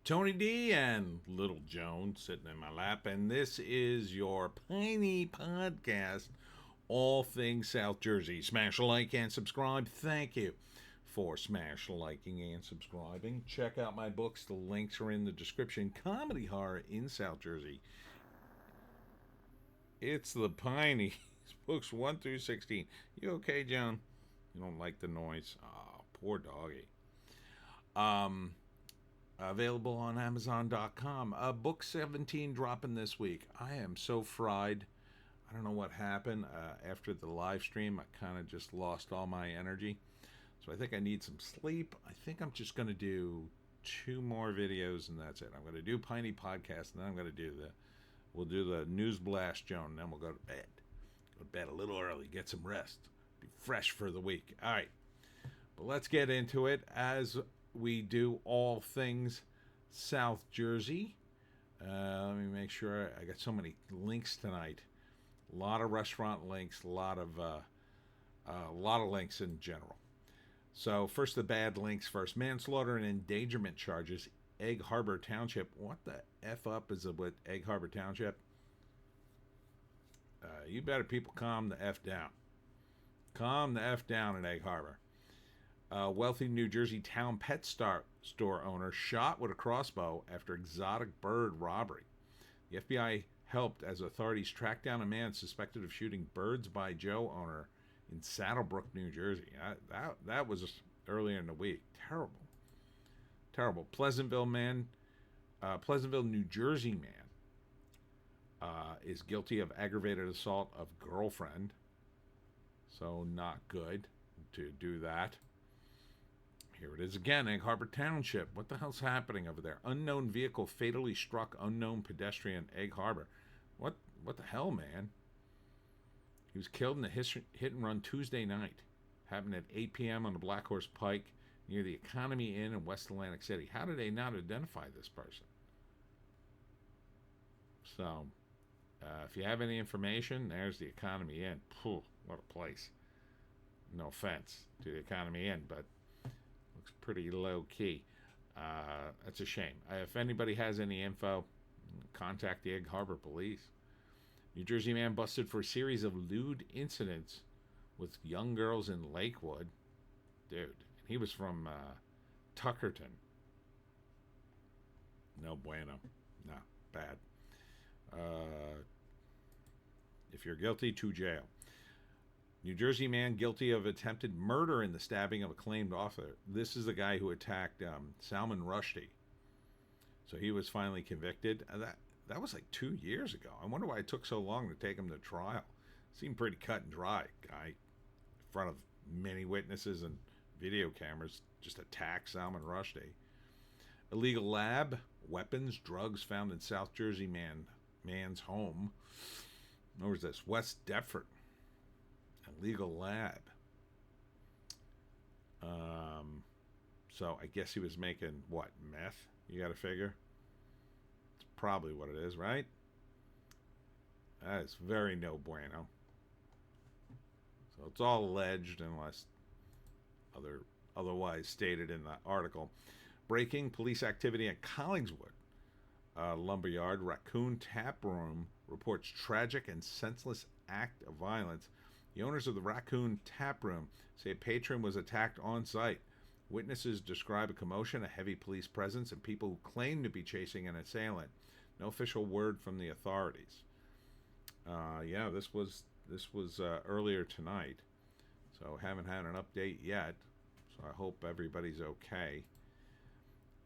Tony D and Little Joan sitting in my lap, and this is your Piney podcast, all things South Jersey. Smash a like and subscribe. Thank you for liking and subscribing. Check out my books. The links are in the description. Comedy Horror in South Jersey. It's the Pineys, books 1 through 16. You okay, Joan? You don't like the noise? Oh, poor doggy. Available on Amazon.com. Book 17 dropping this week. I am so fried. I don't know what happened. After the live stream, I kind of just lost all my energy. So I think I need some sleep. I think I'm just going to do 2 more videos and that's it. I'm going to do Piney podcast and then I'm going to do we'll do the News Blast Joan and then we'll go to bed. Go to bed a little early, get some rest. Be fresh for the week. All right. But let's get into it as we do all things South Jersey. Let me make sure I got so many links tonight. A lot of restaurant links, a lot of links in general. So first, the bad links first. Manslaughter and endangerment charges. Egg Harbor Township. What the F up is it with Egg Harbor Township? You better people calm the F down. Calm the F down at Egg Harbor. Wealthy New Jersey town pet store owner shot with a crossbow after exotic bird robbery. The FBI helped as authorities tracked down a man suspected of shooting Birds by Joe owner in Saddlebrook, New Jersey. That was earlier in the week. Terrible. Pleasantville, New Jersey man is guilty of aggravated assault of girlfriend. So not good to do that. Here it is again, Egg Harbor Township. What the hell's happening over there? Unknown vehicle fatally struck unknown pedestrian, Egg Harbor. What the hell, man? He was killed in a hit and run Tuesday night. Happened at 8 p.m. on the Black Horse Pike near the Economy Inn in West Atlantic City. How did they not identify this person? So, if you have any information, there's the Economy Inn. Phew, what a place. No offense to the Economy Inn, but looks pretty low key. That's a shame. If anybody has any info, contact the Egg Harbor Police. New Jersey man busted for a series of lewd incidents with young girls in Lakewood. Dude, he was from Tuckerton. No bueno. No, bad. If you're guilty, to jail. New Jersey man guilty of attempted murder in the stabbing of a claimed author. This is the guy who attacked Salman Rushdie. So he was finally convicted. That was like 2 years ago. I wonder why it took so long to take him to trial. Seemed pretty cut and dry. Guy in front of many witnesses and video cameras just attacked Salman Rushdie. Illegal lab, weapons, drugs found in South Jersey man's home. Where's this? West Deptford. Illegal lab. So I guess he was making what, meth? You got to figure. It's probably what it is, right? That is very no bueno. So it's all alleged unless otherwise stated in the article. Breaking police activity at Collingswood Lumberyard Raccoon Tap Room reports tragic and senseless act of violence. The owners of the Raccoon Tap Room say a patron was attacked on site. Witnesses describe a commotion, a heavy police presence, and people who claim to be chasing an assailant. No official word from the authorities. This was earlier tonight, so haven't had an update yet. So I hope everybody's okay.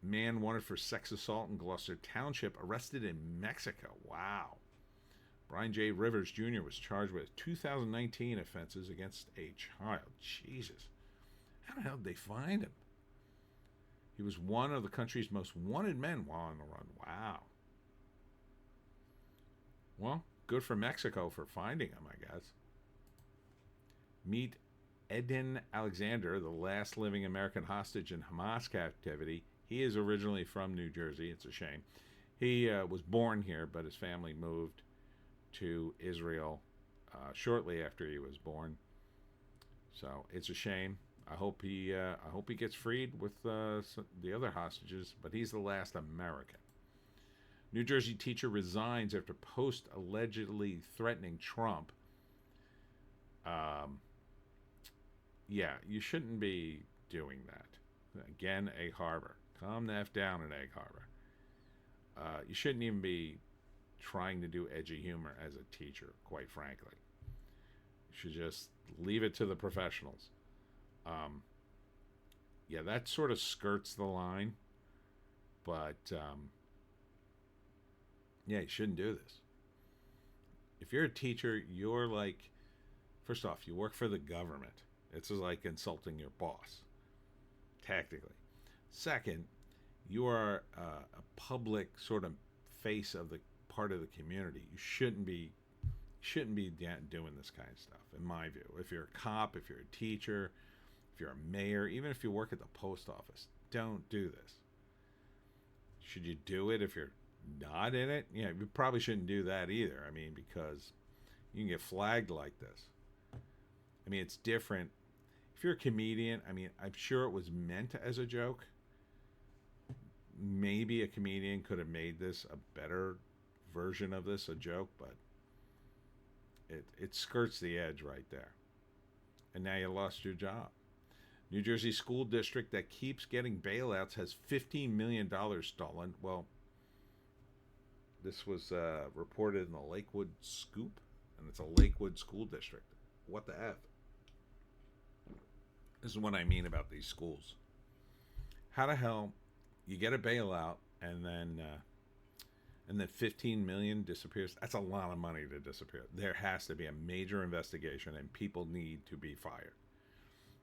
Man wanted for sex assault in Gloucester Township arrested in Mexico. Wow. Brian J. Rivers Jr. was charged with 2019 offenses against a child. Jesus. How the hell did they find him? He was one of the country's most wanted men while on the run. Wow. Well, good for Mexico for finding him, I guess. Meet Eden Alexander, the last living American hostage in Hamas captivity. He is originally from New Jersey. It's a shame. He was born here, but his family moved to Israel shortly after he was born. So it's a shame. I hope he gets freed with the other hostages, but he's the last American. New Jersey teacher resigns after post allegedly threatening Trump. Um, yeah, you shouldn't be doing that. Again, Egg Harbor. Calm the F down in Egg Harbor. You shouldn't even be trying to do edgy humor as a teacher, quite frankly. You should just leave it to the professionals. Um, yeah, that sort of skirts the line, but yeah, you shouldn't do this. If you're a teacher, you're like, first off, you work for the government. It's just like insulting your boss, tactically. Second, you are a public sort of face of the part of the community. You shouldn't be doing this kind of stuff, in my view. If you're a cop, if you're a teacher, if you're a mayor, even if you work at the post office, don't do this. Should you do it if you're not in it? Yeah, you probably shouldn't do that either. I mean, because you can get flagged like this. I mean, it's different. If you're a comedian, I mean, I'm sure it was meant as a joke. Maybe a comedian could have made this a better version of this, a joke, but it skirts the edge right there. And now you lost your job. New Jersey school district that keeps getting bailouts has $15 million stolen. Well, this was reported in the Lakewood Scoop, and it's a Lakewood school district. What the F? This is what I mean about these schools. How the hell you get a bailout and then 15 million disappears? That's a lot of money to disappear. There has to be a major investigation, and people need to be fired.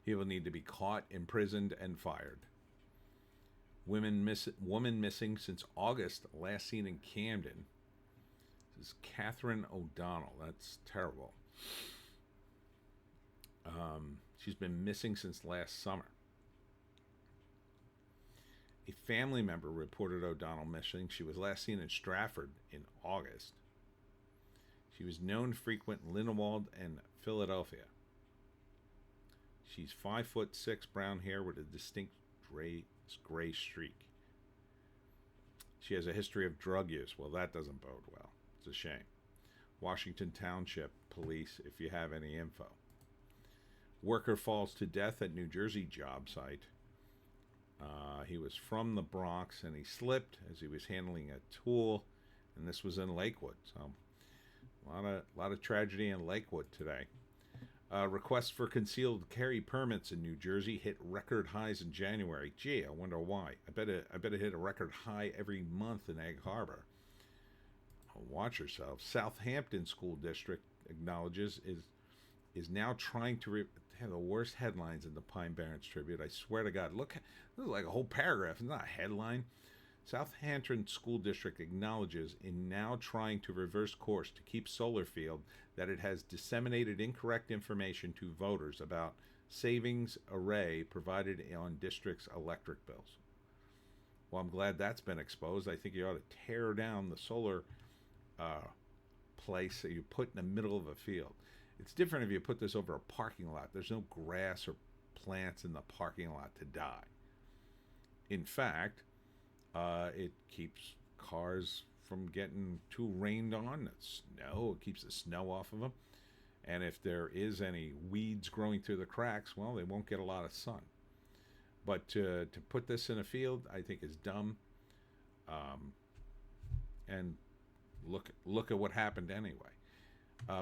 People need to be caught, imprisoned, and fired. Woman missing since August, last seen in Camden. This is Catherine O'Donnell. That's terrible. She's been missing since last summer. A family member reported O'Donnell missing. She was last seen in Stratford in August. She was known to frequent Lindenwold and Philadelphia. She's 5'6", brown hair with a distinct gray streak. She has a history of drug use. Well, that doesn't bode well. It's a shame. Washington Township Police, if you have any info. Worker falls to death at New Jersey job site. He was from the Bronx, and he slipped as he was handling a tool, and this was in Lakewood. So, a lot of tragedy in Lakewood today. Requests for concealed carry permits in New Jersey hit record highs in January. Gee, I wonder why. I bet it hit a record high every month in Egg Harbor. Watch yourself. Southampton School District acknowledges is now trying to have the worst headlines in the Pine Barrens Tribute. I swear to God, look, this is like a whole paragraph. It's not a headline. Southampton School District acknowledges in now trying to reverse course to keep Solarfield that it has disseminated incorrect information to voters about savings array provided on district's electric bills. Well, I'm glad that's been exposed. I think you ought to tear down the solar place that you put in the middle of a field. It's different if you put this over a parking lot. There's no grass or plants in the parking lot to die. In fact, it keeps cars from getting too rained on. It's snow. It keeps the snow off of them. And if there is any weeds growing through the cracks, well, they won't get a lot of sun. But to put this in a field, I think is dumb. And look at what happened anyway.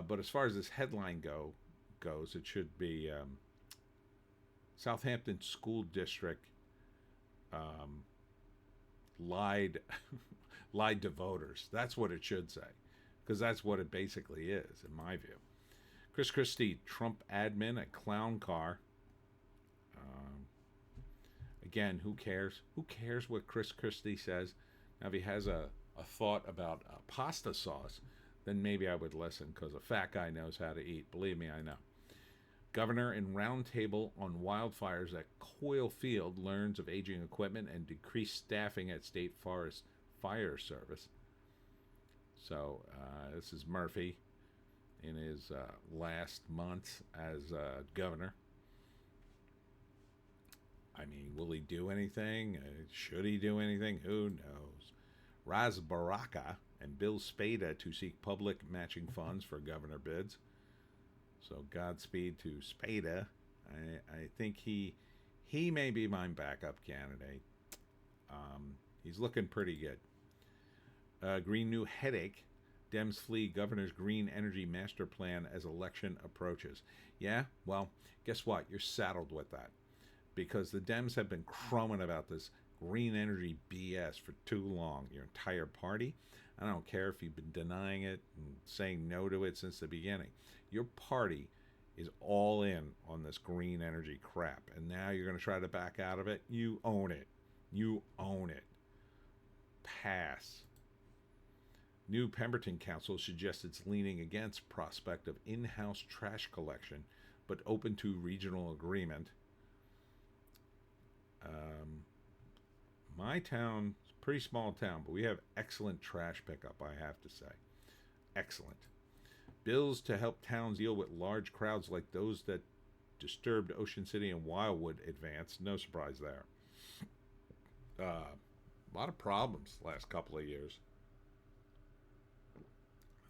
But as far as this headline goes, it should be Southampton School District lied to voters. That's what it should say, because that's what it basically is, in my view. Chris Christie, Trump admin at Clown Car. Again, who cares? Who cares what Chris Christie says? Now, if he has a thought about pasta sauce, then maybe I would listen, because a fat guy knows how to eat. Believe me, I know. Governor in roundtable on wildfires at Coyle Field learns of aging equipment and decreased staffing at State Forest Fire Service. So this is Murphy in his last months as governor. I mean, will he do anything? Should he do anything? Who knows? Raz Baraka and Bill Spada to seek public matching funds for governor bids. So Godspeed to Spada. I think he may be my backup candidate. He's looking pretty good. Green New Headache. Dems flee governor's green energy master plan as election approaches. Yeah, well, guess what? You're saddled with that because the Dems have been crowing about this green energy BS for too long. Your entire party. I don't care if you've been denying it and saying no to it since the beginning. Your party is all in on this green energy crap, and now you're going to try to back out of it. You own it. You own it. Pass. New Pemberton Council suggests it's leaning against prospect of in-house trash collection, but open to regional agreement. My town is a pretty small town, but we have excellent trash pickup, I have to say. Excellent. Bills to help towns deal with large crowds like those that disturbed Ocean City and Wildwood advance. No surprise there. A lot of problems last couple of years.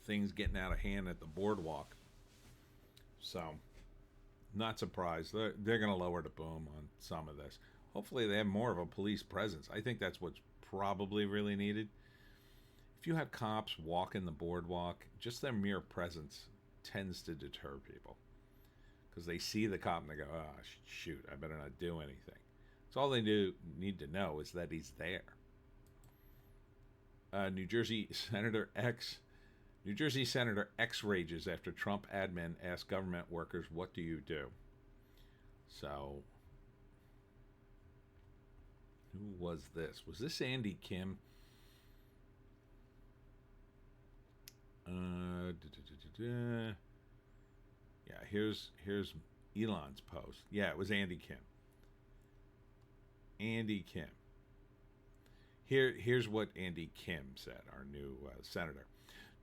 Things getting out of hand at the boardwalk. So, not surprised. They're going to lower the boom on some of this. Hopefully they have more of a police presence. I think that's what's probably really needed. If you have cops walking the boardwalk, just their mere presence tends to deter people. Because they see the cop and they go, oh, shoot, I better not do anything. So all they need to know is that he's there. New Jersey Senator X rages after Trump admin asked government workers, what do you do? So, who was this? Was this Andy Kim? Yeah, here's Elon's post. Yeah, it was Andy Kim. Andy Kim. Here's what Andy Kim said, our new senator.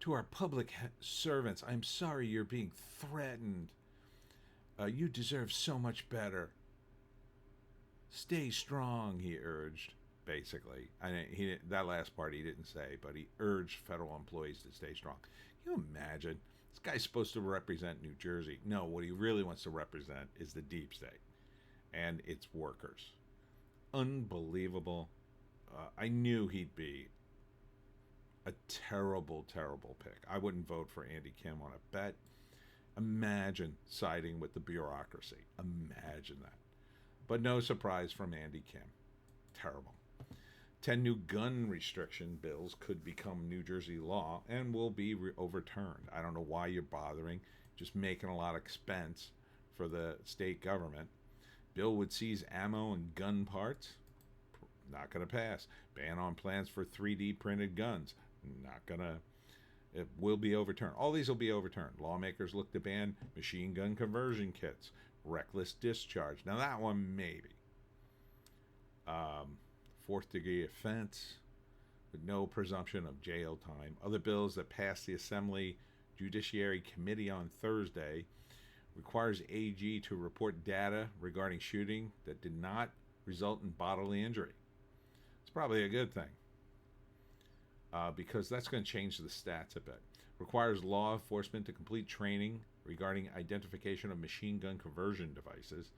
To our public servants, I'm sorry you're being threatened. You deserve so much better. Stay strong, he urged, basically. That last part he didn't say, but he urged federal employees to stay strong. Can you imagine? This guy's supposed to represent New Jersey. No, what he really wants to represent is the deep state and its workers. Unbelievable. I knew he'd be a terrible, terrible pick. I wouldn't vote for Andy Kim on a bet. Imagine siding with the bureaucracy. Imagine that. But no surprise from Andy Kim. Terrible. 10 new gun restriction bills could become New Jersey law and will be overturned. I don't know why you're bothering. Just making a lot of expense for the state government. Bill would seize ammo and gun parts. Not going to pass. Ban on plans for 3D printed guns. Not going to. It will be overturned. All these will be overturned. Lawmakers look to ban machine gun conversion kits. Reckless discharge. Now that one, maybe. Fourth degree offense with no presumption of jail time. Other bills that passed the Assembly Judiciary Committee on Thursday requires AG to report data regarding shooting that did not result in bodily injury. It's probably a good thing because that's going to change the stats a bit. Requires law enforcement to complete training regarding identification of machine gun conversion devices.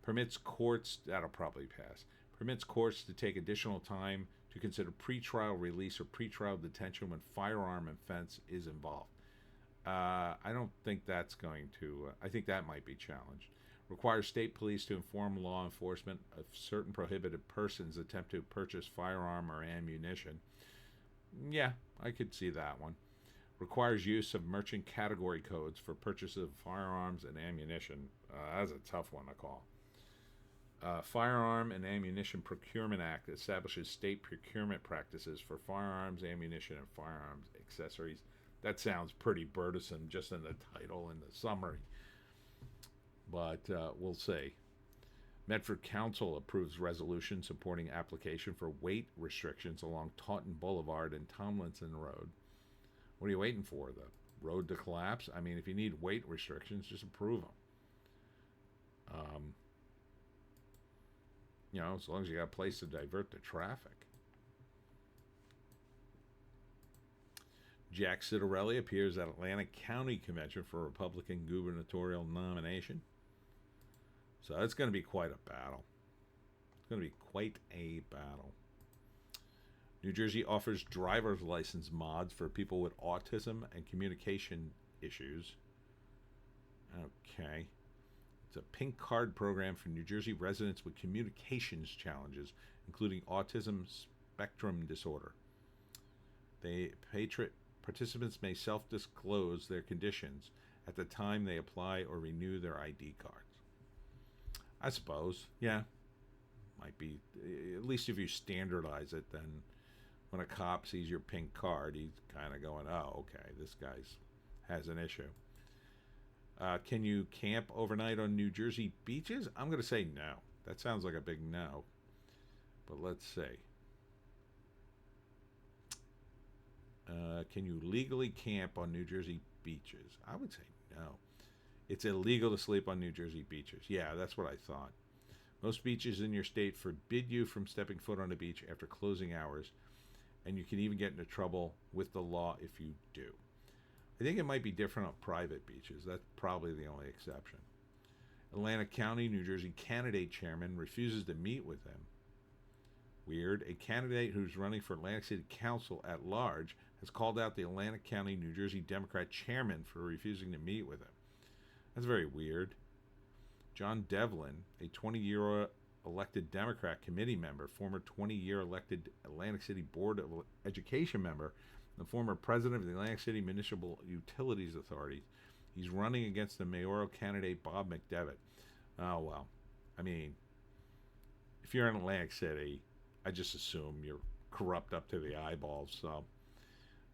Permits courts, that'll probably pass, permits courts to take additional time to consider pretrial release or pretrial detention when firearm offense is involved. I don't think that's going to, I think that might be challenged. Requires state police to inform law enforcement of certain prohibited persons attempt to purchase firearm or ammunition. Yeah, I could see that one. Requires use of merchant category codes for purchase of firearms and ammunition. That's a tough one to call. Firearm and Ammunition Procurement Act establishes state procurement practices for firearms, ammunition, and firearms accessories. That sounds pretty burdensome just in the title and the summary. But we'll see. Medford Council approves resolution supporting application for weight restrictions along Taunton Boulevard and Tomlinson Road. What are you waiting for? The road to collapse? I mean, if you need weight restrictions, just approve them. You know, as long as you got a place to divert the traffic. Jack Citarelli appears at Atlanta County Convention for a Republican gubernatorial nomination. So that's going to be quite a battle. It's going to be quite a battle. New Jersey offers driver's license mods for people with autism and communication issues. Okay. It's a pink card program for New Jersey residents with communications challenges, including autism spectrum disorder. Participants may self-disclose their conditions at the time they apply or renew their ID cards. I suppose, yeah, might be. At least if you standardize it, then when a cop sees your pink card, he's kind of going, "Oh, okay, this guy's has an issue." Can you camp overnight on New Jersey beaches? I'm going to say no. That sounds like a big no. But let's see. Can you legally camp on New Jersey beaches? I would say no. It's illegal to sleep on New Jersey beaches. Yeah, that's what I thought. Most beaches in your state forbid you from stepping foot on a beach after closing hours, and you can even get into trouble with the law if you do. I think it might be different on private beaches. That's probably the only exception. Atlanta County, New Jersey candidate chairman refuses to meet with him. Weird. A candidate who's running for Atlantic City Council at large has called out the Atlanta County, New Jersey Democrat chairman for refusing to meet with him. That's very weird. John Devlin, a 20-year elected Democrat committee member, former 20-year elected Atlantic City Board of Education member, the former president of the Atlantic City Municipal Utilities Authority. He's running against the mayoral candidate Bob McDevitt. Oh, well. I mean, if you're in Atlantic City, I just assume you're corrupt up to the eyeballs. So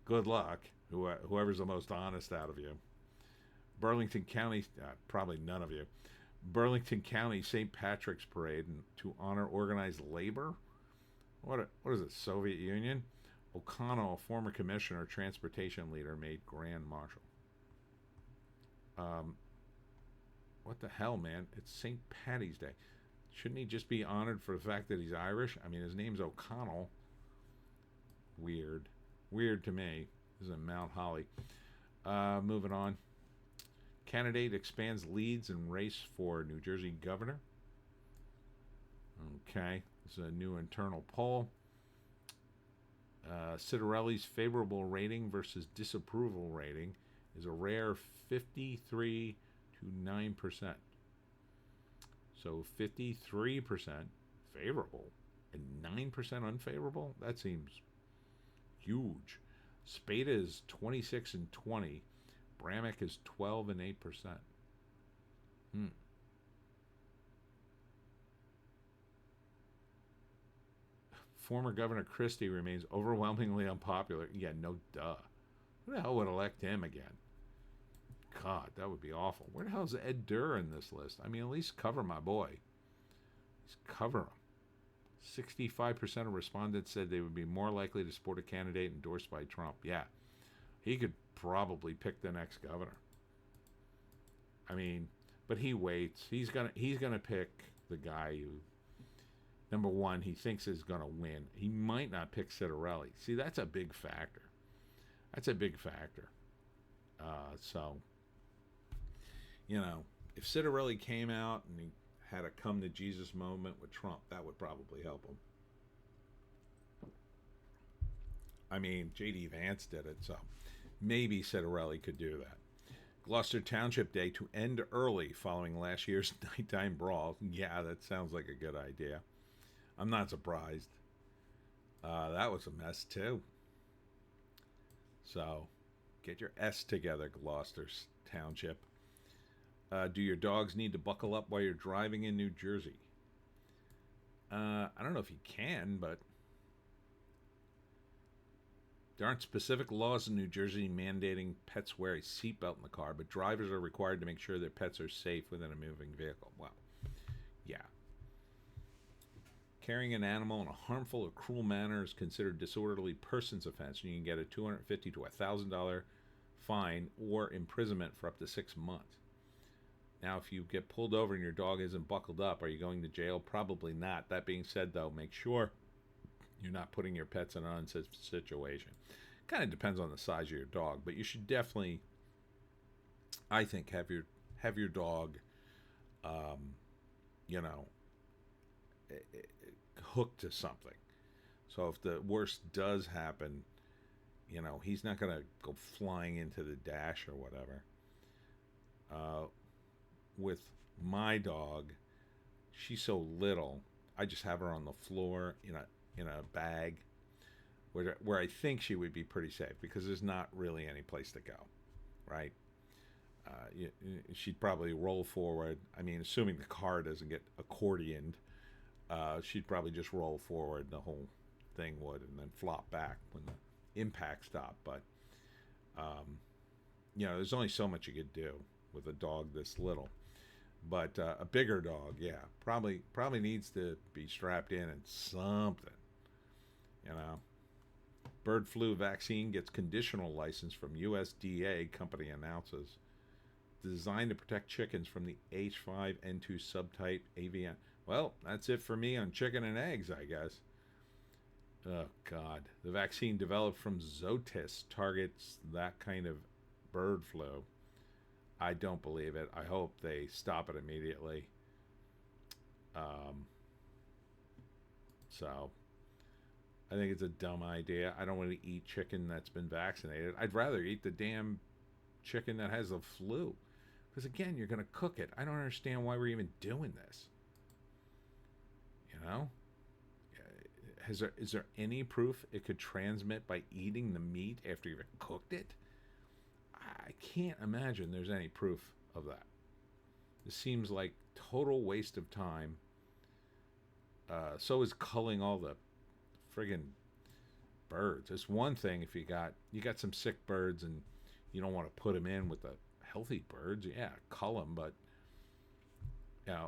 good luck, whoever's the most honest out of you. Burlington County, probably none of you. Burlington County St. Patrick's Parade to honor organized labor. What is it, Soviet Union? O'Connell, former commissioner, transportation leader, made grand marshal. What the hell, man? It's St. Patty's Day. Shouldn't he just be honored for the fact that he's Irish? I mean, his name's O'Connell. Weird. Weird to me. This is in Mount Holly. Moving on. Candidate expands leads in race for New Jersey governor. Okay. This is a new internal poll. Citarelli's favorable rating versus disapproval rating is a rare 53 to 9%. So 53% favorable and 9% unfavorable? That seems huge. Spada is 26 and 20. Bramnick is 12 and 8%. Former Governor Christie remains overwhelmingly unpopular. Yeah, no duh. Who the hell would elect him again? God, that would be awful. Where the hell is Ed Durr in this list? I mean, at least cover my boy. Just cover him. 65% of respondents said they would be more likely to support a candidate endorsed by Trump. Yeah, he could probably pick the next governor. I mean, but he waits. He's gonna pick the guy who, number one, he thinks is gonna win. He might not pick Citarelli. See, that's a big factor. That's a big factor. So, you know, if Citarelli came out and he had a come to Jesus moment with Trump, that would probably help him. I mean, J.D. Vance did it, so maybe Citarelli could do that. Gloucester Township Day to end early following last year's nighttime brawl. Yeah, that sounds like a good idea. I'm not surprised. That was a mess, too. So, get your S together, Gloucester Township. Do your dogs need to buckle up while you're driving in New Jersey? I don't know if you can, but there aren't specific laws in New Jersey mandating pets wear a seatbelt in the car, but drivers are required to make sure their pets are safe within a moving vehicle. Well, yeah. Carrying an animal in a harmful or cruel manner is considered disorderly persons offense, and you can get a $250 to $1,000 fine or imprisonment for up to 6 months. Now, if you get pulled over and your dog isn't buckled up, are you going to jail? Probably not. That being said, though, make sure you're not putting your pets in an unsafe situation. Kind of depends on the size of your dog, but you should definitely, I think, have your dog, um, you know, hooked to something. So if the worst does happen, he's not gonna go flying into the dash or whatever. Uh, with my dog, she's so little. I just have her on the floor in a bag where I think she would be pretty safe because there's not really any place to go, right? She'd probably roll forward. I mean, assuming the car doesn't get accordioned, she'd probably just roll forward. The whole thing would, and then flop back when the impact stopped. But there's only so much you could do with a dog this little. But a bigger dog, yeah, probably needs to be strapped in and something. Bird flu vaccine gets conditional license from USDA, company announces. Designed to protect chickens from the H5N2 subtype avian. Well, that's it for me on chicken and eggs, I guess. Oh, God. The vaccine developed from Zoetis targets that kind of bird flu. I don't believe it. I hope they stop it immediately. So, I think it's a dumb idea. I don't want to eat chicken that's been vaccinated. I'd rather eat the damn chicken that has the flu. Because, again, you're going to cook it. I don't understand why we're even doing this. Is there any proof it could transmit by eating the meat after you've cooked it? I can't imagine there's any proof of that. This seems like total waste of time. So is culling all the friggin' birds. It's one thing if you got some sick birds and you don't want to put them in with the healthy birds. Yeah, cull them, but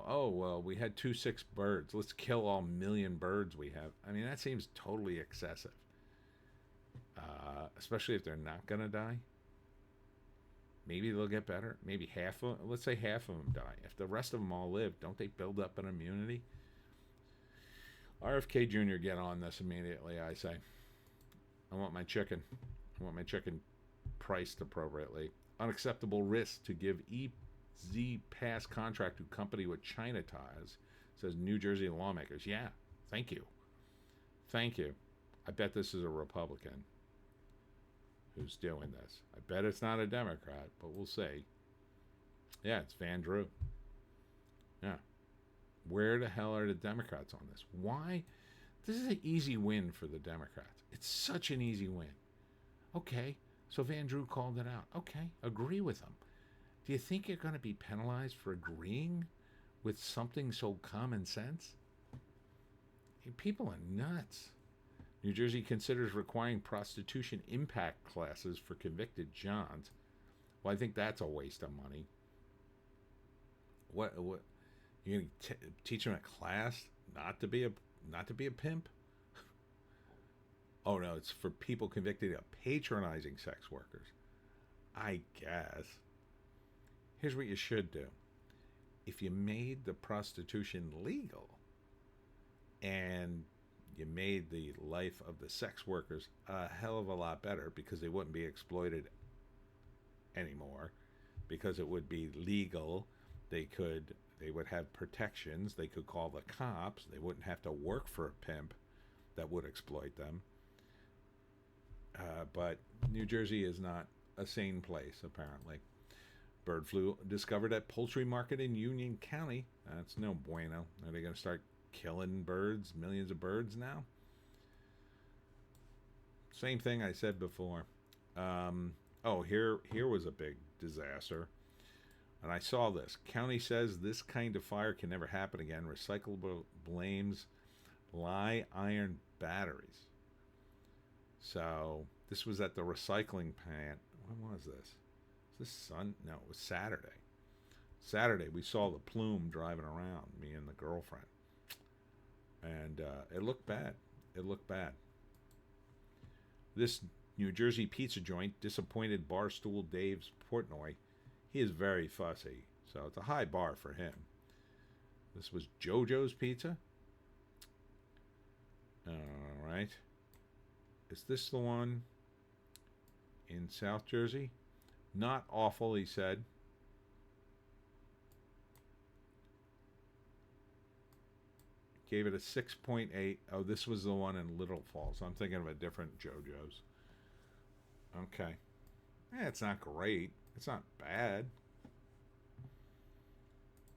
oh well, we had 2 sick birds. Let's kill all million birds we have. I mean, that seems totally excessive. Especially if they're not gonna die. Maybe they'll get better. Maybe half of them, let's say half of them die. If the rest of them all live, don't they build up an immunity? RFK Jr., get on this immediately, I say. I want my chicken. Priced appropriately. Unacceptable risk to give EZ Pass contract to company with China ties, says New Jersey lawmakers. Yeah, thank you. I bet this is a Republican who's doing this. I bet it's not a Democrat, but we'll see. Yeah, it's Van Drew. Yeah. Where the hell are the Democrats on this? Why? This is an easy win for the Democrats. It's such an easy win. Okay, so Van Drew called it out. Okay, agree with him. Do you think you're going to be penalized for agreeing with something so common sense? People are nuts. New Jersey considers requiring prostitution impact classes for convicted Johns. Well, I think that's a waste of money. What you're going to teach them a class not to be a pimp? Oh no, it's for people convicted of patronizing sex workers. I guess. Here's what you should do. If you made the prostitution legal and you made the life of the sex workers a hell of a lot better because they wouldn't be exploited anymore, because it would be legal. They would have protections. They could call the cops. They wouldn't have to work for a pimp that would exploit them. But New Jersey is not a sane place, apparently. Bird flu discovered at poultry market in Union County. That's no bueno. Are they going to start killing birds, millions of birds now? Same thing I said before. Here was a big disaster. And I saw this. County says this kind of fire can never happen again. Recyclable blames lye iron batteries. So this was at the recycling plant. When was this? Is this No, it was Saturday. Saturday, we saw the plume driving around, me and the girlfriend. And it looked bad. This New Jersey pizza joint disappointed Barstool Dave's Portnoy. He is very fussy. So it's a high bar for him. This was JoJo's Pizza. All right. Is this the one in South Jersey? Not awful, he said. Gave it a 6.8. Oh, this was the one in Little Falls. I'm thinking of a different JoJo's. Okay. Yeah, it's not great. It's not bad.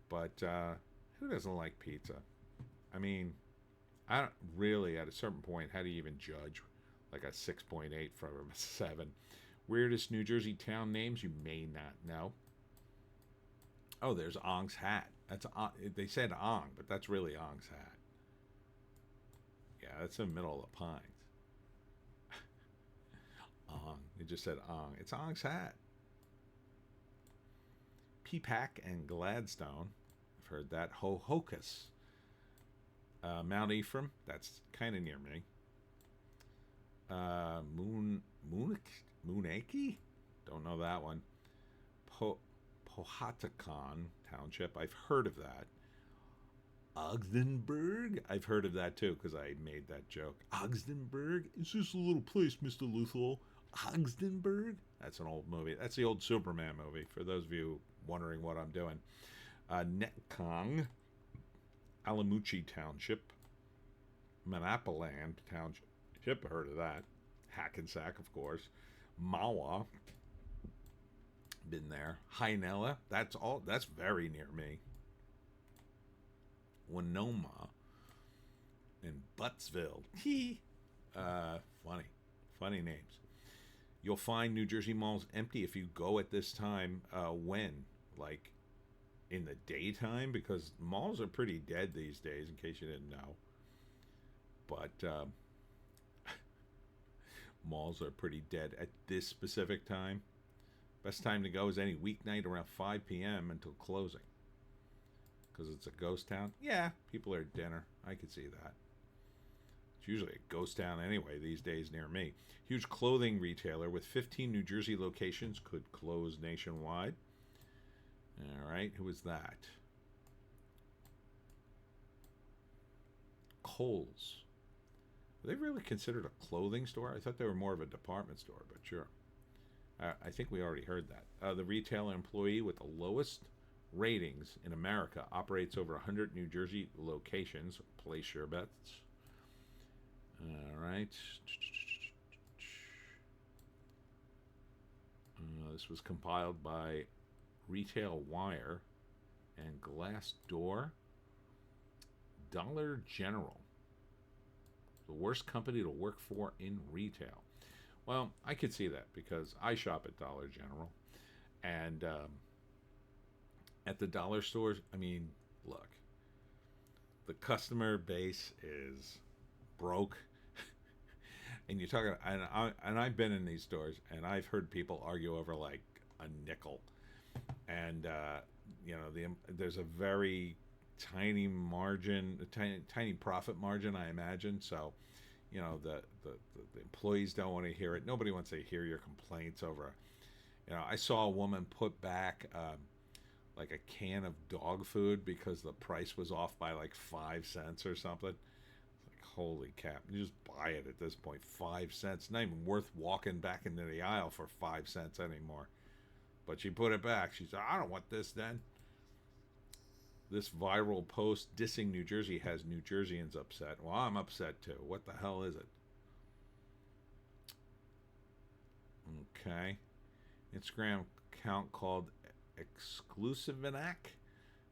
But who doesn't like pizza? I mean, I don't really, at a certain point, how do you even judge like a 6.8 from a 7? Weirdest New Jersey town names you may not know. Oh, there's Ong's Hat. That's they said Ong, but that's really Ong's Hat. Yeah, that's in the middle of the pines. Ong. They just said Ong. It's Ong's Hat. Peapack and Gladstone. I've heard that. Ho-Hocus. Mount Ephraim. That's kind of near me. Moonacre? Don't know that one. Pohatacon Township. I've heard of that. Ogdenburg? I've heard of that too because I made that joke. Ogdenburg? It's just a little place, Mr. Luthor. Ogdenburg? That's an old movie. That's the old Superman movie, for those of you wondering what I'm doing. Netkong, Alamuchi Township, Manapaland Township, heard of that. Hackensack, of course. Mawa, been there. Hynella, that's very near me. Winoma, and Buttsville. Funny names. You'll find New Jersey malls empty if you go at this time. When? Like in the daytime? Because malls are pretty dead these days, in case you didn't know. But malls are pretty dead at this specific time. Best time to go is any weeknight around 5 p.m. until closing. Because it's a ghost town? Yeah, people are at dinner. I could see that. It's usually a ghost town anyway these days near me. Huge clothing retailer with 15 New Jersey locations could close nationwide. All right, who is that? Kohl's. Are they really considered a clothing store? I thought they were more of a department store, but sure. I think we already heard that. The retail employee with the lowest ratings in America operates over 100 New Jersey locations. Place your bets. All right. This was compiled by Retail Wire and Glassdoor. Dollar General. The worst company to work for in retail. Well, I could see that because I shop at Dollar General. And at the dollar stores, I mean, look, the customer base is broke. And you're talking, and I've been in these stores, and I've heard people argue over like a nickel. And, there's a very tiny margin, a tiny profit margin, I imagine. So, the employees don't want to hear it. Nobody wants to hear your complaints over. I saw a woman put back like a can of dog food because the price was off by like 5 cents or something. It's like, holy cap! You just buy it at this point. 5 cents, not even worth walking back into the aisle for 5 cents anymore. But she put it back. She said, "I don't want this then." This viral post dissing New Jersey has New Jerseyans upset. Well, I'm upset too. What the hell is it? Okay. Instagram account called Exclusivinac.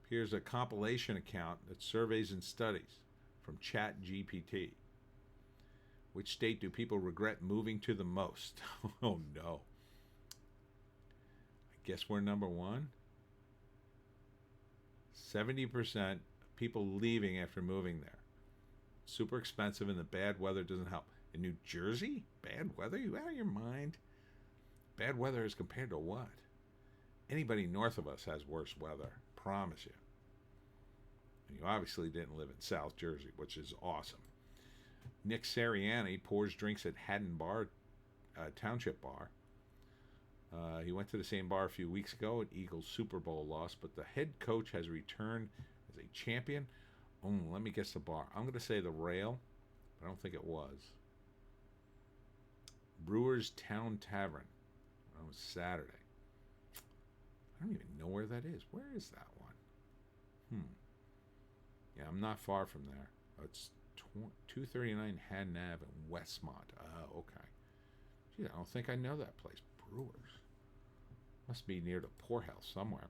Here's a compilation account that surveys and studies from ChatGPT. Which state do people regret moving to the most? Oh no. I guess we're number one. 70% of people leaving after moving there. Super expensive and the bad weather doesn't help. In New Jersey? Bad weather? You out of your mind? Bad weather as compared to what? Anybody north of us has worse weather. Promise you. And you obviously didn't live in South Jersey, which is awesome. Nick Sirianni pours drinks at Haddon Bar, Township Bar. He went to the same bar a few weeks ago, an Eagles Super Bowl loss, but the head coach has returned as a champion. Oh, let me guess the bar. I'm going to say the Rail, but I don't think it was. Brewers Town Tavern. That was Saturday. I don't even know where that is. Where is that one? Yeah, I'm not far from there. Oh, it's 239 Haddon Ave in Westmont. Oh, okay. Gee, I don't think I know that place. Brewers. Must be near the poorhouse somewhere.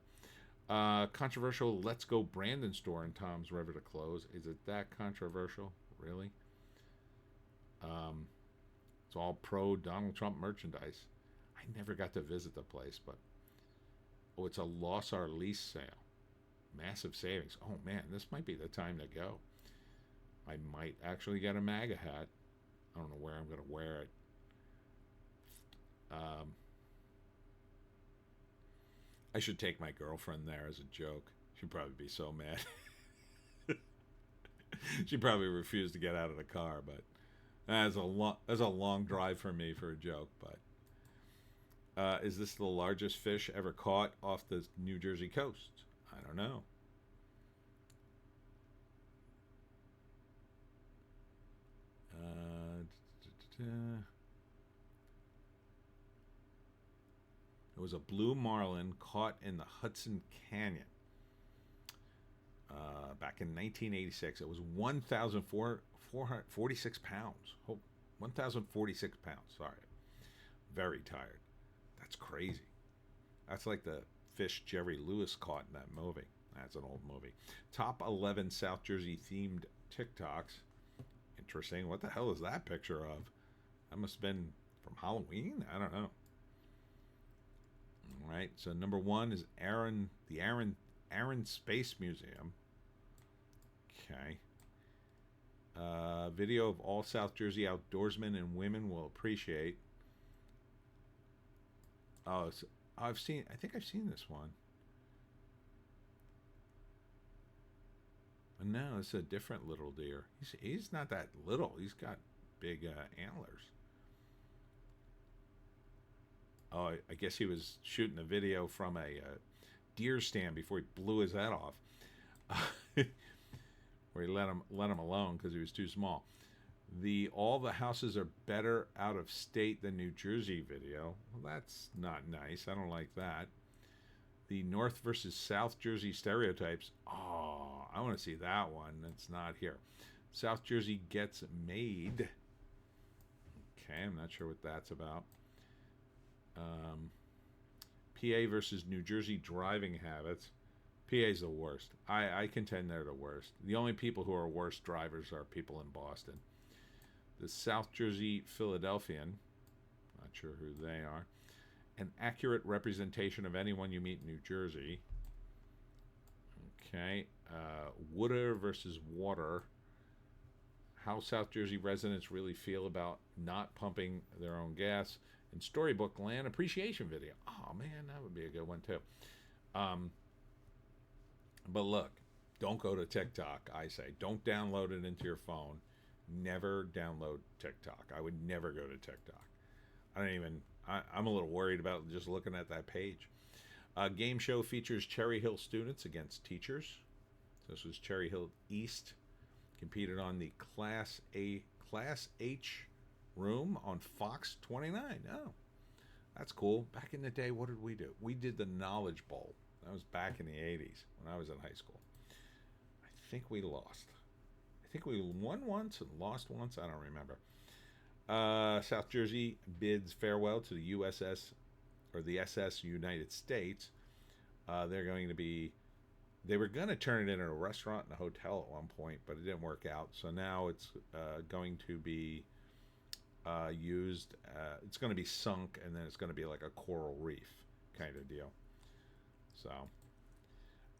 Controversial Let's Go Brandon store in Tom's River to close. Is it that controversial? Really? It's all pro Donald Trump merchandise. I never got to visit the place, but it's a loss our lease sale. Massive savings. Oh man, this might be the time to go. I might actually get a MAGA hat. I don't know where I'm going to wear it. I should take my girlfriend there as a joke. She'd probably be so mad. She'd probably refuse to get out of the car, but that's a long drive for me for a joke. But is this the largest fish ever caught off the New Jersey coast? I don't know. It was a blue marlin caught in the Hudson Canyon back in 1986. It was 1,446 pounds. 1,046 pounds. Sorry. Very tired. That's crazy. That's like the fish Jerry Lewis caught in that movie. That's an old movie. Top 11 South Jersey themed TikToks. Interesting. What the hell is that picture of? That must have been from Halloween? I don't know. All right. So number 1 is the Aaron Space Museum. Okay. Video of all South Jersey outdoorsmen and women will appreciate. Oh, I think I've seen this one. But no, it's a different little deer. He's not that little. He's got big antlers. Oh, I guess he was shooting a video from a deer stand before he blew his head off. Where he let him alone because he was too small. All the houses are better out of state than New Jersey video. Well, that's not nice. I don't like that. The North versus South Jersey stereotypes. Oh, I want to see that one. It's not here. South Jersey gets made. Okay, I'm not sure what that's about. PA versus New Jersey driving habits. PA's the worst. I contend they're the worst. The only people who are worst drivers are people in Boston. The South Jersey Philadelphian, not sure who they are. An accurate representation of anyone you meet in New Jersey. Okay. Water versus water. How South Jersey residents really feel about not pumping their own gas. And Storybook Land Appreciation Video. Oh, man, that would be a good one, too. But look, don't go to TikTok, I say. Don't download it into your phone. Never download TikTok. I would never go to TikTok. I'm a little worried about just looking at that page. Game show features Cherry Hill students against teachers. So this was Cherry Hill East. Competed on the Class H room on Fox 29. Oh, that's cool. Back in the day, what did we do? We did the Knowledge Bowl. That was back in the 80s when I was in high school. I think we lost. I think we won once and lost once. I don't remember. South Jersey bids farewell to the USS or the SS United States. They were going to turn it into a restaurant and a hotel at one point, but it didn't work out. So now it's going to be used. It's going to be sunk, and then it's going to be like a coral reef kind of deal. So,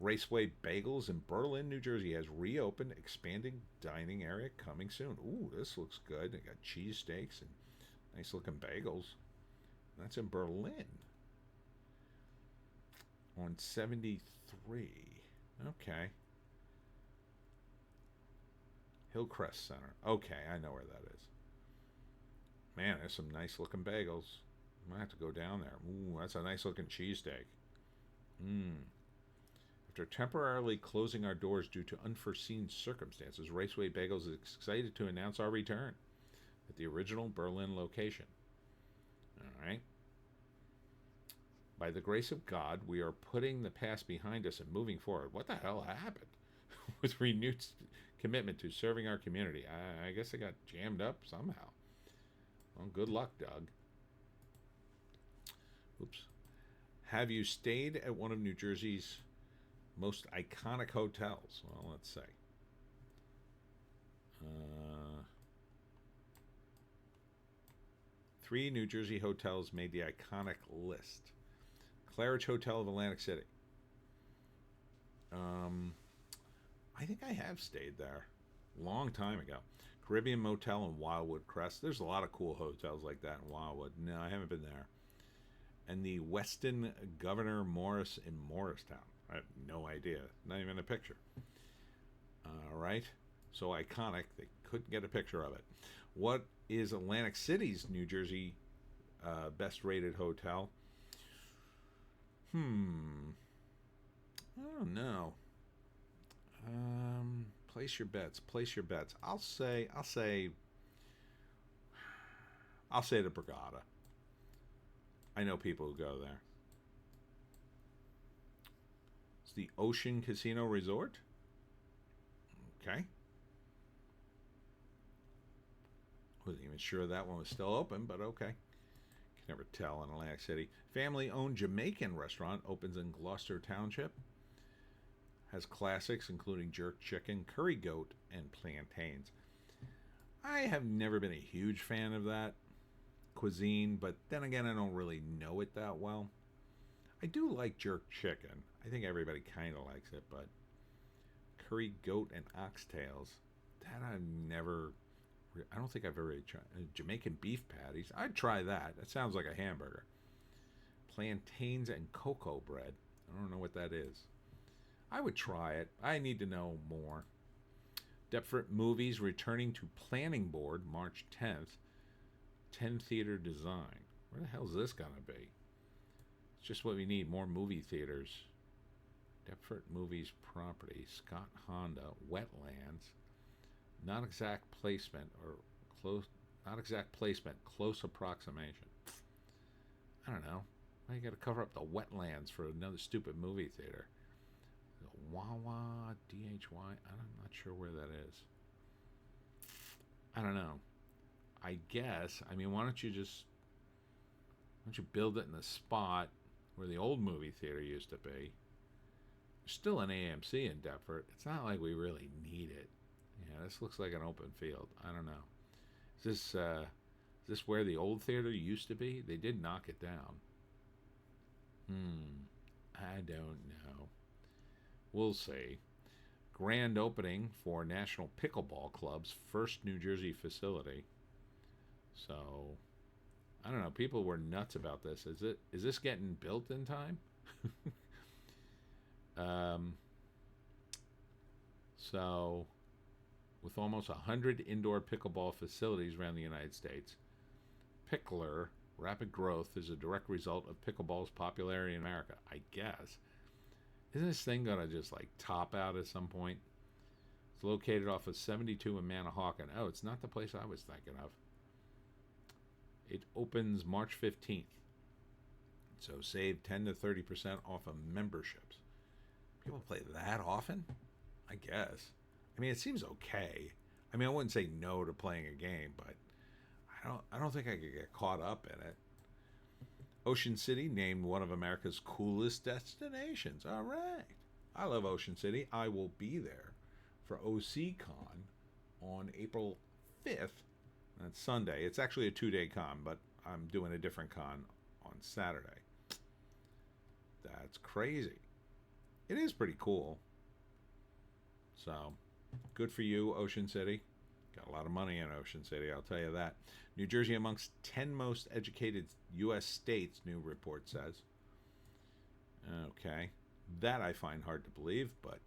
Raceway Bagels in Berlin, New Jersey has reopened, expanding dining area coming soon. Ooh, this looks good. They got cheesesteaks and nice looking bagels. That's in Berlin on 73. Okay. Hillcrest Center. Okay, I know where that is. Man, there's some nice looking bagels. I might have to go down there. Ooh, that's a nice looking cheesesteak. Mmm. After temporarily closing our doors due to unforeseen circumstances, Raceway Bagels is excited to announce our return at the original Berlin location. All right. By the grace of God, we are putting the past behind us and moving forward. What the hell happened? With renewed commitment to serving our community. I guess I got jammed up somehow. Well, good luck, Doug. Oops. Have you stayed at one of New Jersey's most iconic hotels? Well, let's see. Three New Jersey hotels made the iconic list. Claridge Hotel of Atlantic City. I think I have stayed there. Long time ago. Caribbean Motel in Wildwood Crest. There's a lot of cool hotels like that in Wildwood. No, I haven't been there. And the Westin Governor Morris in Morristown. I have no idea. Not even a picture. All right. So iconic. They couldn't get a picture of it. What is Atlantic City's New Jersey best rated hotel? I don't know. Place your bets. Place your bets. I'll say the Borgata. I know people who go there. It's the Ocean Casino Resort. Okay. Wasn't even sure that one was still open, but okay. Can never tell in Atlantic City. Family-owned Jamaican restaurant opens in Gloucester Township. Has classics including jerk chicken, curry goat, and plantains. I have never been a huge fan of that cuisine, but then again, I don't really know it that well. I do like jerk chicken. I think everybody kind of likes it, but curry goat and oxtails, that I don't think I've ever tried. Jamaican beef patties, I'd try that. That sounds like a hamburger. Plantains and cocoa bread. I don't know what that is. I would try it. I need to know more. Deptford Movies returning to planning board March 10th. 10 theater design. Where the hell is this going to be? It's just what we need. More movie theaters. Deptford Movies property. Scott Honda. Wetlands. Not exact placement or close. Not exact placement. Close approximation. I don't know. Why you got to cover up the wetlands for another stupid movie theater? Wawa, DHY. I'm not sure where that is. I don't know. I guess. I mean, why don't you build it in the spot where the old movie theater used to be? There's still an AMC in Deptford. It's not like we really need it. Yeah, this looks like an open field. I don't know. Is this where the old theater used to be? They did knock it down. I don't know. We'll see. Grand opening for National Pickleball Club's first New Jersey facility. So, I don't know. People were nuts about this. Is this getting built in time? So, with almost 100 indoor pickleball facilities around the United States, Pickler rapid growth is a direct result of pickleball's popularity in America, I guess. Isn't this thing going to just like top out at some point? It's located off of 72 in Manahawkin. Oh, it's not the place I was thinking of. It opens March 15th. So save 10 to 30% off of memberships. People play that often? I guess. I mean, it seems okay. I mean, I wouldn't say no to playing a game, but I don't think I could get caught up in it. Ocean City named one of America's coolest destinations. All right. I love Ocean City. I will be there for OCCon on April 5th. That's Sunday. It's actually a 2-day con, but I'm doing a different con on Saturday. That's crazy. It is pretty cool. So, good for you, Ocean City. Got a lot of money in Ocean City, I'll tell you that. New Jersey amongst 10 most educated U.S. states, new report says. Okay. That I find hard to believe, but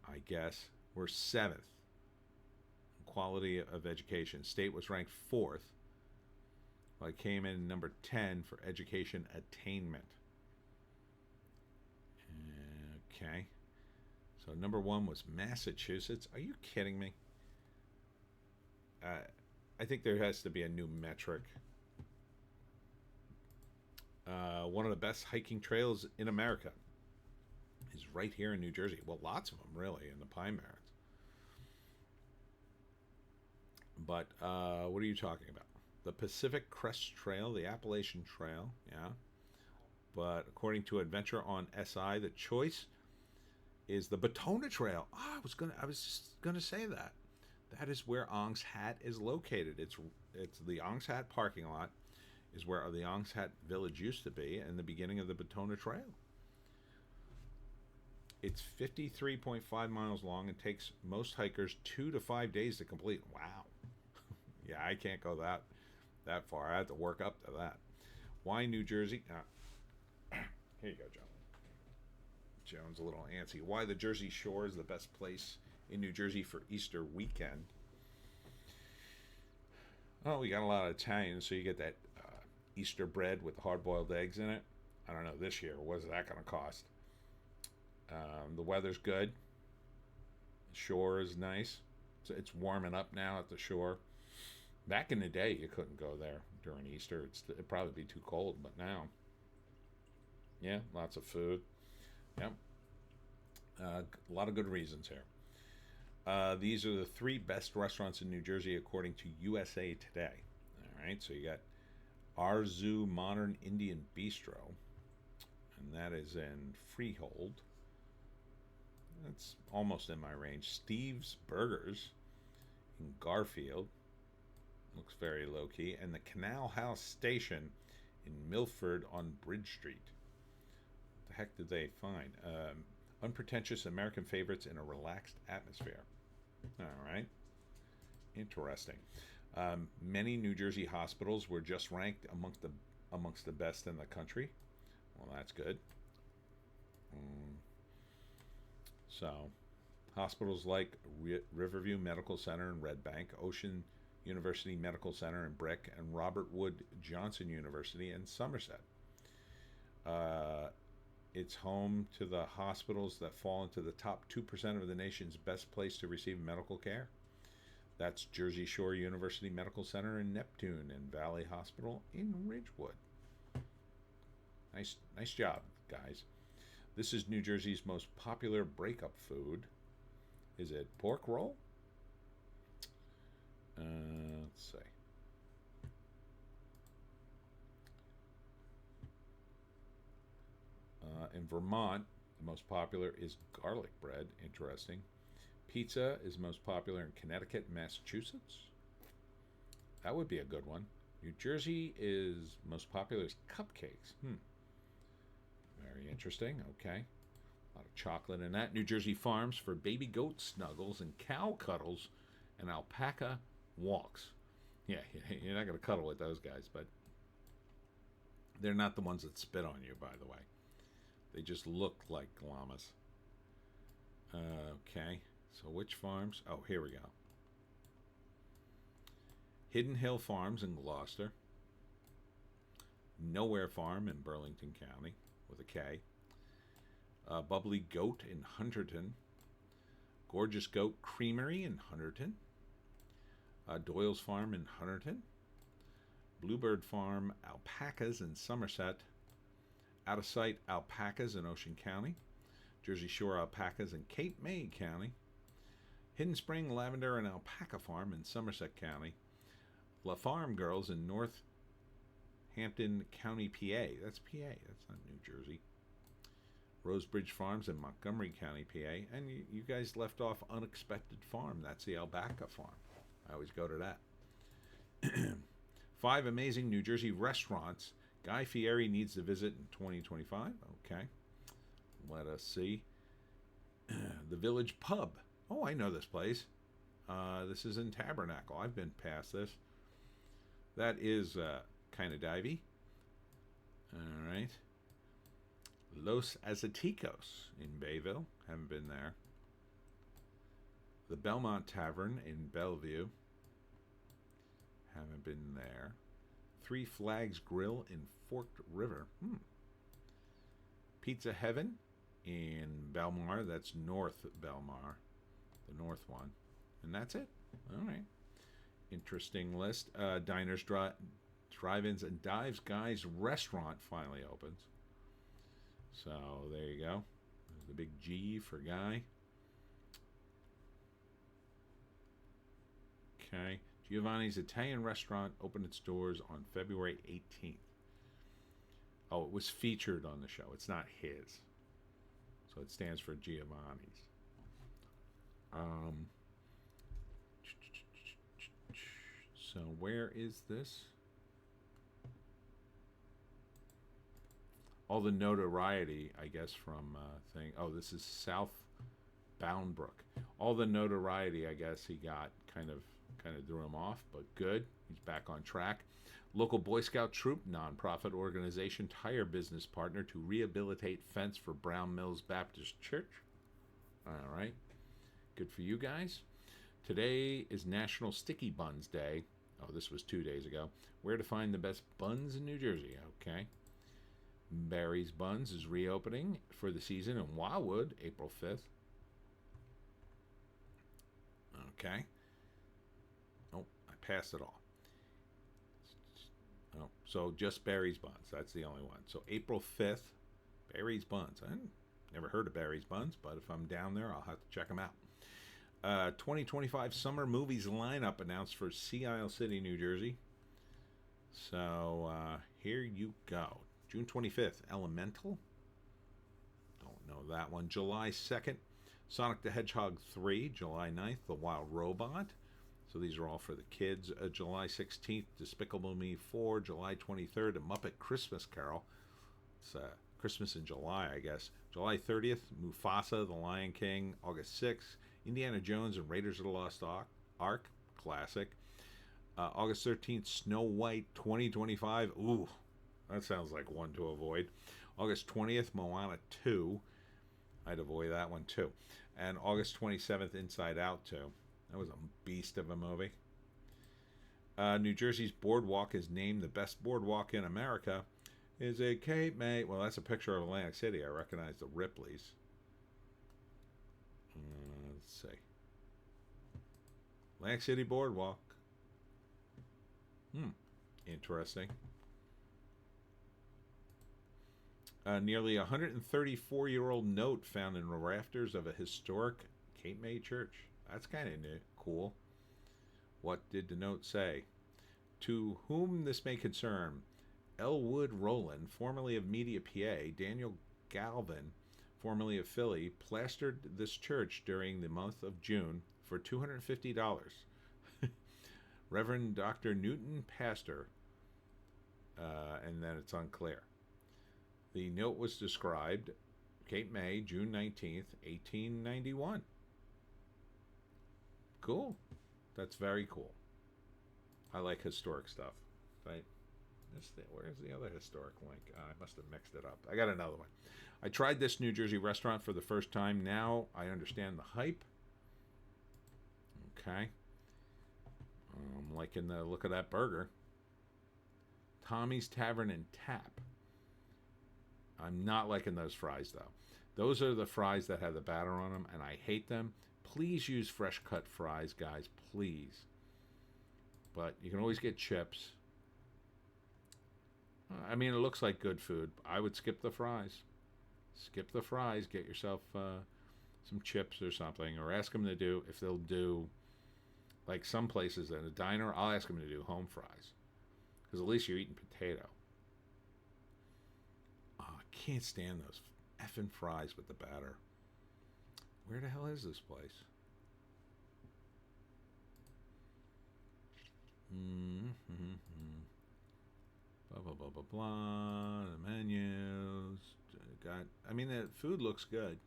I guess we're 7th in quality of education. State was ranked 4th Well, it came in number 10 for education attainment. Okay. So number 1 was Massachusetts. Are you kidding me? I think there has to be a new metric. One of the best hiking trails in America is right here in New Jersey. Well, lots of them, really, in the Pine Barrens. But what are you talking about? The Pacific Crest Trail, the Appalachian Trail, yeah. But according to Adventure on SI, the choice is the Batona Trail. Oh, I was just gonna say that. That is where Ong's Hat is located. It's the Ong's Hat parking lot is where the Ong's Hat Village used to be, and the beginning of the Batona Trail. It's 53.5 miles long and takes most hikers 2 to 5 days to complete. Wow. Yeah, I can't go that far. I have to work up to that. Why New Jersey? Here you go, John. Joan's a little antsy. Why the Jersey Shore is the best place in New Jersey for Easter weekend? Oh, we got a lot of Italians, so you get that Easter bread with hard-boiled eggs in it. I don't know this year. What is that going to cost? The weather's good. The shore is nice. So it's warming up now at the shore. Back in the day, you couldn't go there during Easter. It'd probably be too cold, but now, yeah, lots of food. Yep. A lot of good reasons here. These are the 3 best restaurants in New Jersey according to USA Today. All right, so you got Arzu Modern Indian Bistro, and that is in Freehold. That's almost in my range. Steve's Burgers in Garfield. Looks very low-key. And the Canal House Station in Milford on Bridge Street. What the heck did they find? Unpretentious American favorites in a relaxed atmosphere. All right. Interesting. Many New Jersey hospitals were just ranked amongst the best in the country. Well, that's good. So, hospitals like Riverview Medical Center in Red Bank, Ocean University Medical Center in Brick, and Robert Wood Johnson University in Somerset. It's home to the hospitals that fall into the top 2% of the nation's best place to receive medical care. That's Jersey Shore University Medical Center in Neptune and Valley Hospital in Ridgewood. Nice job, guys. This is New Jersey's most popular breakup food. Is it pork roll? Let's see. In Vermont, the most popular is garlic bread. Interesting. Pizza is most popular in Connecticut and Massachusetts. That would be a good one. New Jersey is most popular is cupcakes. Very interesting. Okay. A lot of chocolate in that. New Jersey farms for baby goat snuggles and cow cuddles and alpaca walks. Yeah, you're not going to cuddle with those guys, but they're not the ones that spit on you, by the way. They just look like llamas. Okay. So which farms? Oh, here we go. Hidden Hill Farms in Gloucester. Nowhere Farm in Burlington County with a K. Bubbly Goat in Hunterton. Gorgeous Goat Creamery in Hunterton. Doyle's Farm in Hunterton. Bluebird Farm Alpacas in Somerset. Out of Sight Alpacas in Ocean County. Jersey Shore Alpacas in Cape May County. Hidden Spring Lavender and Alpaca Farm in Somerset County. La Farm Girls in Northampton County, PA. That's PA. That's not New Jersey. Rosebridge Farms in Montgomery County, PA. And you guys left off Unexpected Farm. That's the Alpaca Farm. I always go to that. 5 amazing New Jersey restaurants Guy Fieri needs to visit in 2025. Okay. Let us see. The Village Pub. Oh, I know this place. This is in Tabernacle. I've been past this. That is kind of divey. All right. Los Azaticos in Bayville. Haven't been there. The Belmont Tavern in Bellevue. Haven't been there. Three Flags Grill in Forked River. Pizza Heaven in Belmar. That's North Belmar, the north one. And that's it. All right. Interesting list. Diners, Drive-Ins, and Dives Guys restaurant finally opens. So there you go. There's the big G for Guy. Okay. Giovanni's Italian restaurant opened its doors on February 18th. Oh, it was featured on the show. It's not his. So it stands for Giovanni's. So where is this? All the notoriety, I guess, from thing. Oh, this is South Boundbrook. All the notoriety, I guess, he got kind of threw him off, but good. He's back on track. Local Boy Scout troop, nonprofit organization, tire business partner to rehabilitate fence for Brown Mills Baptist Church. All right. Good for you guys. Today is National Sticky Buns Day. Oh, this was 2 days ago. Where to find the best buns in New Jersey. Okay. Barry's Buns is reopening for the season in Wildwood, April 5th. Okay. Oh, I passed it all. Oh, so just Barry's Buns. That's the only one. So April 5th, Barry's Buns. I never heard of Barry's Buns, but if I'm down there, I'll have to check them out. 2025 Summer Movies lineup announced for Sea Isle City, New Jersey. So here you go. June 25th, Elemental. Don't know that one. July 2nd, Sonic the Hedgehog 3. July 9th, The Wild Robot. So these are all for the kids. July 16th, Despicable Me 4. July 23rd, A Muppet Christmas Carol. It's Christmas in July, I guess. July 30th, Mufasa, The Lion King. August 6th, Indiana Jones and Raiders of the Lost Ark. Classic. August 13th, Snow White 2025. Ooh, that sounds like one to avoid. August 20th, Moana 2. I'd avoid that one too. And August 27th, Inside Out 2. That was a beast of a movie. New Jersey's boardwalk is named the best boardwalk in America. Is a Cape May. Well, that's a picture of Atlantic City. I recognize the Ripleys. Let's see. Atlantic City Boardwalk. Interesting. Nearly 134-year-old note found in the rafters of a historic Cape May church. That's kind of cool. What did the note say? To whom this may concern, Elwood Rowland, formerly of Media, PA, Daniel Galvin, formerly of Philly, plastered this church during the month of June for $250. Reverend Dr. Newton Pastor, and then it's unclear. The note was described, Cape May, June 19th, 1891. Cool. That's very cool. I like historic stuff. Right? Where's the other historic link? I must have mixed it up. I got another one. I tried this New Jersey restaurant for the first time. Now I understand the hype. Okay. I'm liking the look of that burger. Tommy's Tavern and Tap. I'm not liking those fries, though. Those are the fries that have the batter on them, and I hate them. Please use fresh cut fries, guys. Please. But you can always get chips. I mean, it looks like good food. I would skip the fries. Skip the fries. Get yourself some chips or something. Or ask them to do, if they'll do, like some places in a diner, I'll ask them to do home fries. Because at least you're eating potato. Oh, I can't stand those effing fries with the batter. Where the hell is this place? Blah, blah, blah, blah, blah. The menus. I mean, the food looks good.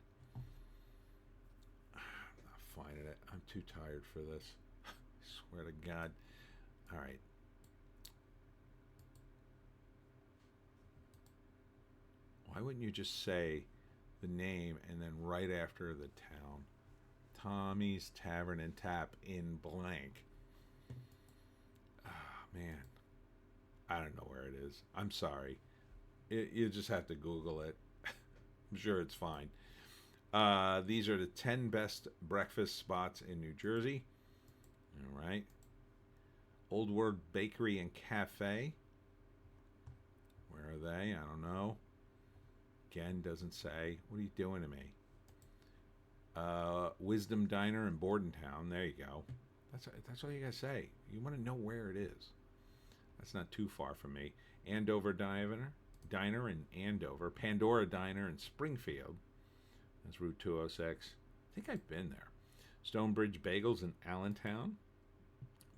I'm not finding it. I'm too tired for this. I swear to God. All right. Why wouldn't you just say the name and then right after the town? Tommy's Tavern and Tap in blank. Ah, man. I don't know where it is. I'm sorry. You just have to Google it. I'm sure it's fine. These are the 10 best breakfast spots in New Jersey. All right. Old World Bakery and Cafe. Where are they? I don't know. Again, doesn't say. What are you doing to me? Wisdom Diner in Bordentown. There you go. That's all you gotta say. You want to know where it is. That's not too far from me. Andover Diner in Andover. Pandora Diner in Springfield. That's Route 206. I think I've been there. Stonebridge Bagels in Allentown.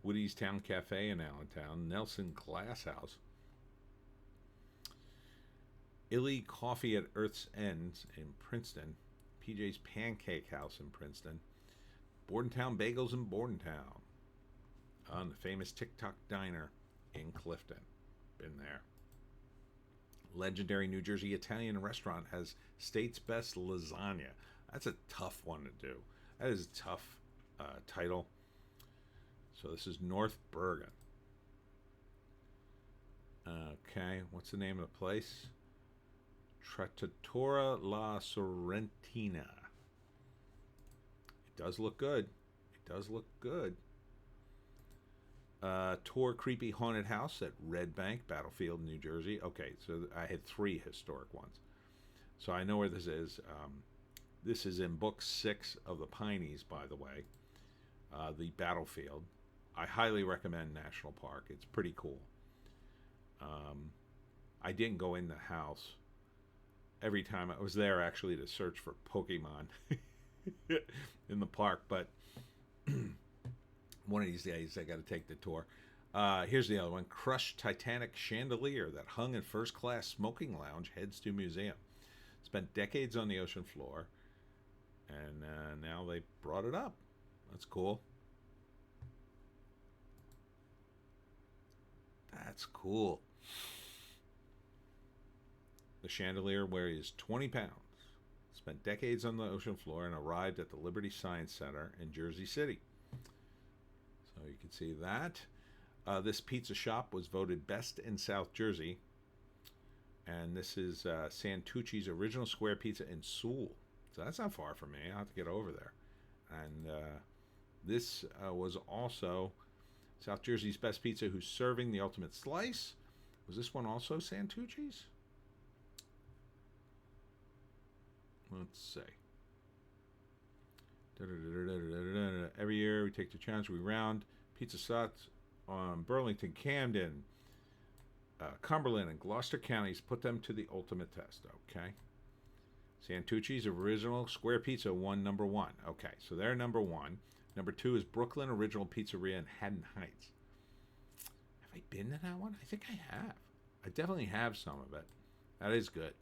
Woody's Town Cafe in Allentown. Nelson Glass House. Illy Coffee at Earth's End in Princeton. PJ's Pancake House in Princeton. Bordentown Bagels in Bordentown. The famous TikTok Diner in Clifton. Been there. Legendary New Jersey Italian restaurant has state's best lasagna. That's a tough one to do. That is a tough title. So this is North Bergen. Okay, what's the name of the place? Trattoria La Sorrentina. It does look good. It does look good. Tour Creepy Haunted House at Red Bank, Battlefield, New Jersey. Okay, so I had 3 historic ones. So I know where this is. This is in book 6 of the Pineys, by the way. The Battlefield. I highly recommend National Park. It's pretty cool. I didn't go in the house. Every time I was there, actually, to search for Pokemon in the park, but one of these days I got to take the tour. Here's the other one. Crushed Titanic chandelier that hung in first-class smoking lounge heads to museum. Spent decades on the ocean floor, and now they brought it up. That's cool. That's cool. The chandelier weighs 20 pounds. Spent decades on the ocean floor and arrived at the Liberty Science Center in Jersey City. So you can see that. This pizza shop was voted best in South Jersey. And this is Santucci's Original Square Pizza in Sewell. So that's not far from me. I'll have to get over there. And this was also South Jersey's Best Pizza, who's serving the ultimate slice. Was this one also Santucci's? Let's see. Every year we take the challenge. We round pizza shots on Burlington, Camden, Cumberland, and Gloucester counties. Put them to the ultimate test. Okay. Santucci's Original Square Pizza won number 1. Okay, so they're number 1. Number 2 is Brooklyn Original Pizzeria in Haddon Heights. Have I been to that one? I think I have. I definitely have some of it. That is good.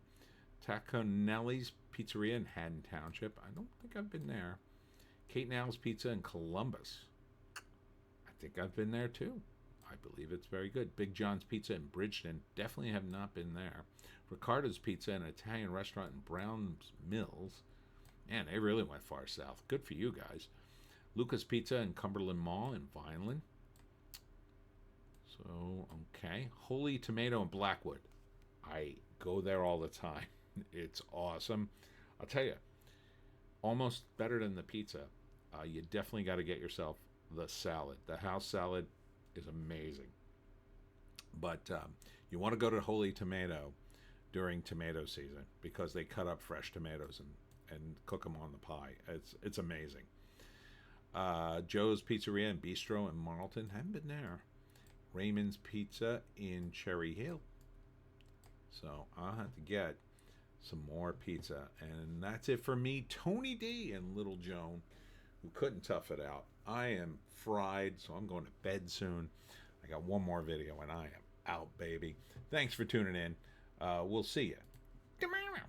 Taconelli's Pizzeria in Haddon Township. I don't think I've been there. Kate Now's Pizza in Columbus. I think I've been there too. I believe it's very good. Big John's Pizza in Bridgeton. Definitely have not been there. Ricardo's Pizza, an Italian restaurant in Browns Mills. Man, they really went far south. Good for you guys. Luca's Pizza in Cumberland Mall in Vineland. So, okay. Holy Tomato in Blackwood. I go there all the time. It's awesome. I'll tell you, almost better than the pizza. You definitely got to get yourself the salad. The house salad is amazing. But you want to go to Holy Tomato during tomato season because they cut up fresh tomatoes and cook them on the pie. It's amazing. Joe's Pizzeria and Bistro in Marlton. Haven't been there. Raymond's Pizza in Cherry Hill. So I'll have to get some more pizza. And that's it for me, Tony D and Little Joan, who couldn't tough it out. I am fried, so I'm going to bed soon. I got one more video and I am out, baby. Thanks for tuning in. We'll see you tomorrow.